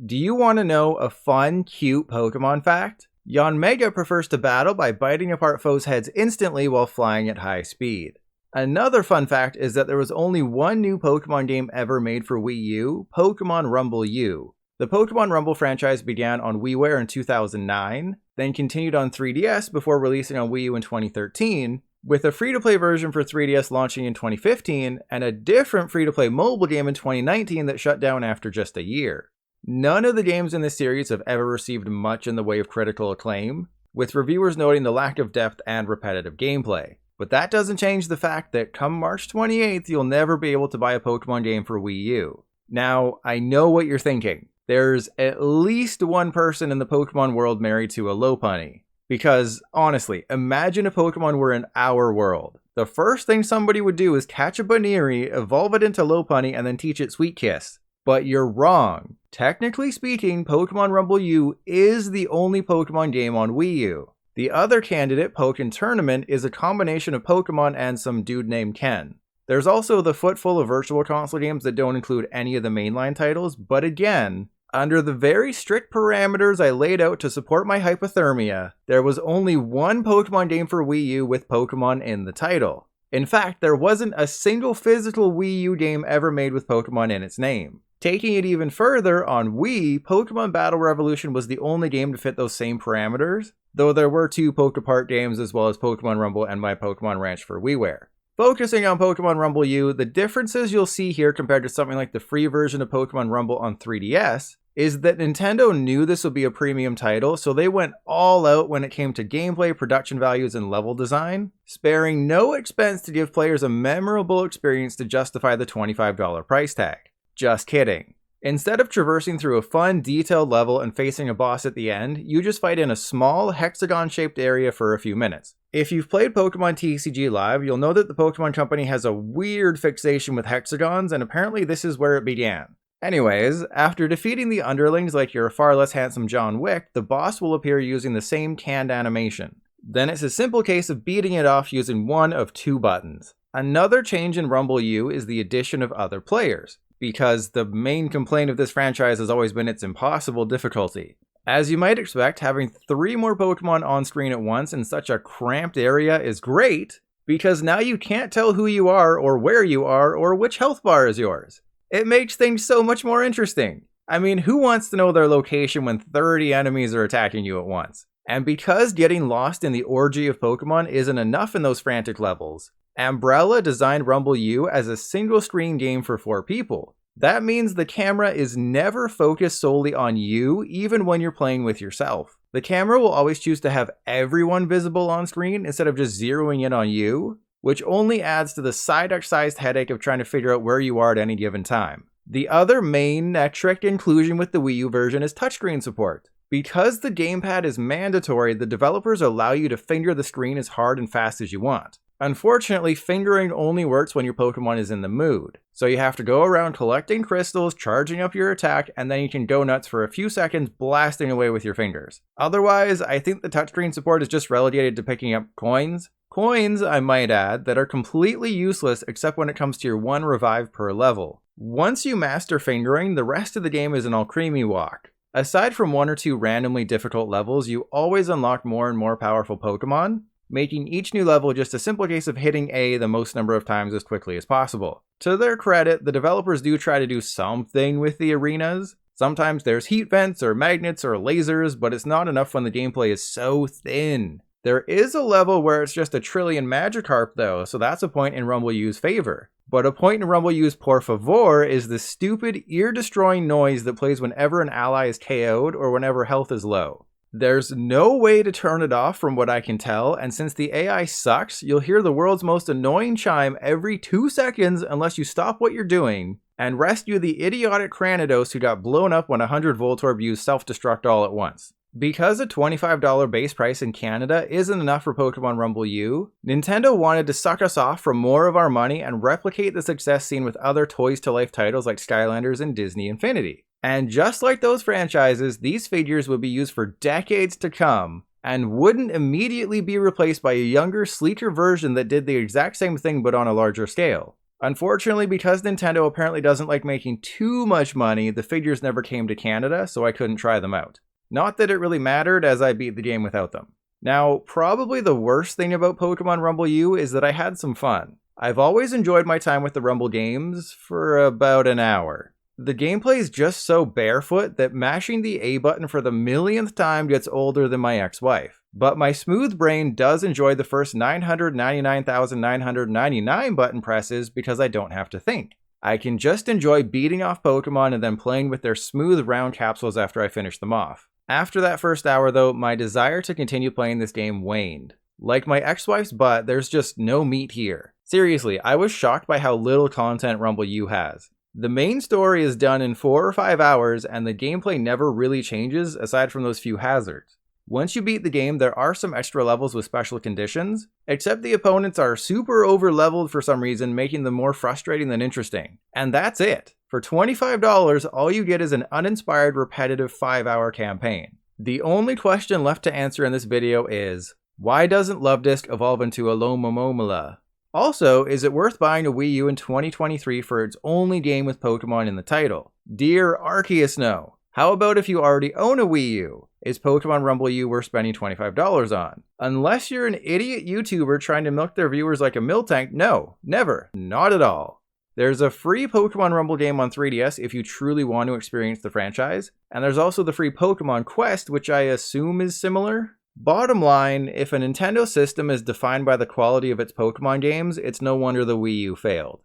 Do you want to know a fun, cute Pokemon fact? Yanmega prefers to battle by biting apart foes' heads instantly while flying at high speed. Another fun fact is that there was only one new Pokemon game ever made for Wii U, Pokémon Rumble U. The Pokémon Rumble franchise began on WiiWare in 2009, then continued on 3DS before releasing on Wii U in 2013, with a free-to-play version for 3DS launching in 2015, and a different free-to-play mobile game in 2019 that shut down after just a year. None of the games in this series have ever received much in the way of critical acclaim, with reviewers noting the lack of depth and repetitive gameplay. But that doesn't change the fact that come March 28th, you'll never be able to buy a Pokemon game for Wii U. Now, I know what you're thinking. There's at least one person in the Pokemon world married to a Lopunny. Because, honestly, imagine if Pokemon were in our world. The first thing somebody would do is catch a Baniri, evolve it into Lopunny, and then teach it Sweet Kiss. But you're wrong. Technically speaking, Pokémon Rumble U is the only Pokemon game on Wii U. The other candidate, Pokken Tournament, is a combination of Pokemon and some dude named Ken. There's also the footful of virtual console games that don't include any of the mainline titles, but again, under the very strict parameters I laid out to support my hypothermia, there was only one Pokemon game for Wii U with Pokemon in the title. In fact, there wasn't a single physical Wii U game ever made with Pokemon in its name. Taking it even further, on Wii, Pokemon Battle Revolution was the only game to fit those same parameters, though there were two Pokepart games as well as Pokemon Rumble and My Pokemon Ranch for WiiWare. Focusing on Pokemon Rumble U, the differences you'll see here compared to something like the free version of Pokemon Rumble on 3DS is that Nintendo knew this would be a premium title, so they went all out when it came to gameplay, production values, and level design, sparing no expense to give players a memorable experience to justify the $25 price tag. Just kidding. Instead of traversing through a fun, detailed level and facing a boss at the end, you just fight in a small, hexagon-shaped area for a few minutes. If you've played Pokemon TCG Live, you'll know that the Pokemon Company has a weird fixation with hexagons, and apparently this is where it began. Anyways, after defeating the underlings like your far less handsome John Wick, the boss will appear using the same canned animation. Then it's a simple case of beating it off using one of two buttons. Another change in Rumble U is the addition of other players, because the main complaint of this franchise has always been its impossible difficulty. As you might expect, having 3 more Pokemon on screen at once in such a cramped area is great, because now you can't tell who you are or where you are or which health bar is yours. It makes things so much more interesting. I mean, who wants to know their location when 30 enemies are attacking you at once? And because getting lost in the orgy of Pokemon isn't enough in those frantic levels, Umbrella designed Rumble U as a single-screen game for 4 people. That means the camera is never focused solely on you, even when you're playing with yourself. The camera will always choose to have everyone visible on screen instead of just zeroing in on you, which only adds to the Psyduck-sized headache of trying to figure out where you are at any given time. The other main trick inclusion with the Wii U version is touchscreen support. Because the gamepad is mandatory, the developers allow you to finger the screen as hard and fast as you want. Unfortunately, fingering only works when your Pokemon is in the mood. So you have to go around collecting crystals, charging up your attack, and then you can go nuts for a few seconds blasting away with your fingers. Otherwise, I think the touchscreen support is just relegated to picking up coins. Coins, I might add, that are completely useless except when it comes to your 1 revive per level. Once you master fingering, the rest of the game is an all-creamy walk. Aside from 1 or 2 randomly difficult levels, you always unlock more and more powerful Pokemon, making each new level just a simple case of hitting A the most number of times as quickly as possible. To their credit, the developers do try to do something with the arenas. Sometimes there's heat vents or magnets or lasers, but it's not enough when the gameplay is so thin. There is a level where it's just a trillion Magikarp though, so that's a point in Rumble U's favor. But a point in Rumble U's por favor is the stupid, ear-destroying noise that plays whenever an ally is KO'd or whenever health is low. There's no way to turn it off from what I can tell, and since the AI sucks, you'll hear the world's most annoying chime every 2 seconds unless you stop what you're doing and rescue the idiotic Cranidos who got blown up when 100 Voltorb used self-destruct all at once. Because a $25 base price in Canada isn't enough for Pokemon Rumble U, Nintendo wanted to suck us off for more of our money and replicate the success seen with other toys-to-life titles like Skylanders and Disney Infinity. And just like those franchises, these figures would be used for decades to come, and wouldn't immediately be replaced by a younger, sleeker version that did the exact same thing but on a larger scale. Unfortunately, because Nintendo apparently doesn't like making too much money, the figures never came to Canada, so I couldn't try them out. Not that it really mattered, as I beat the game without them. Now, probably the worst thing about Pokémon Rumble U is that I had some fun. I've always enjoyed my time with the Rumble games for about an hour. The gameplay is just so barefoot that mashing the A button for the millionth time gets older than my ex-wife. But my smooth brain does enjoy the first 999,999 button presses because I don't have to think. I can just enjoy beating off Pokemon and then playing with their smooth round capsules after I finish them off. After that first hour though, my desire to continue playing this game waned. Like my ex-wife's butt, there's just no meat here. Seriously, I was shocked by how little content Rumble U has. The main story is done in 4 or 5 hours and the gameplay never really changes aside from those few hazards. Once you beat the game, there are some extra levels with special conditions, except the opponents are super over-leveled for some reason, making them more frustrating than interesting. And that's it. For $25, all you get is an uninspired, repetitive 5-hour campaign. The only question left to answer in this video is, why doesn't Luvdisc evolve into Alomomola? Also, is it worth buying a Wii U in 2023 for its only game with Pokemon in the title? Dear Arceus, no. How about if you already own a Wii U? Is Pokemon Rumble U worth spending $25 on? Unless you're an idiot YouTuber trying to milk their viewers like a milk tank, no, never, not at all. There's a free Pokemon Rumble game on 3DS if you truly want to experience the franchise, and there's also the free Pokemon Quest, which I assume is similar. Bottom line, if a Nintendo system is defined by the quality of its Pokemon games, it's no wonder the Wii U failed.